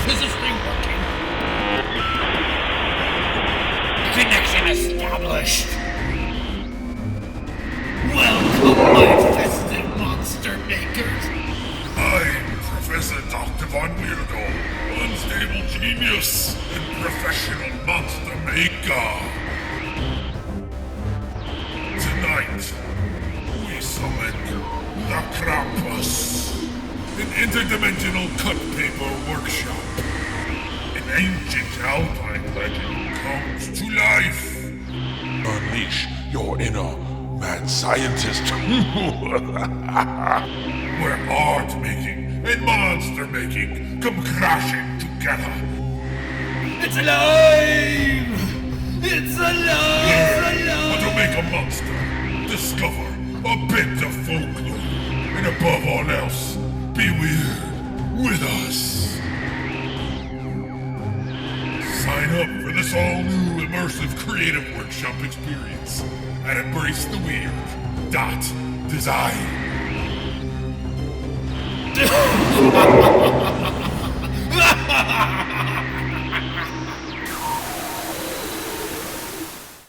Is this thing working? Connection established. Welcome, my festive monster makers. I'm Professor Doctor Von Weirdo, unstable genius and professional monster maker. Tonight, we summon the Krampus, an interdimensional cut paper workshop. An ancient Alpine legend comes to life. Unleash your inner mad scientist. Where art making and monster making come crashing together. It's alive! It's alive! Learn how to make a monster. Discover a bit of folklore. And above all else, be weird with us. Sign up for this all-new immersive creative workshop experience at embracetheweird.design.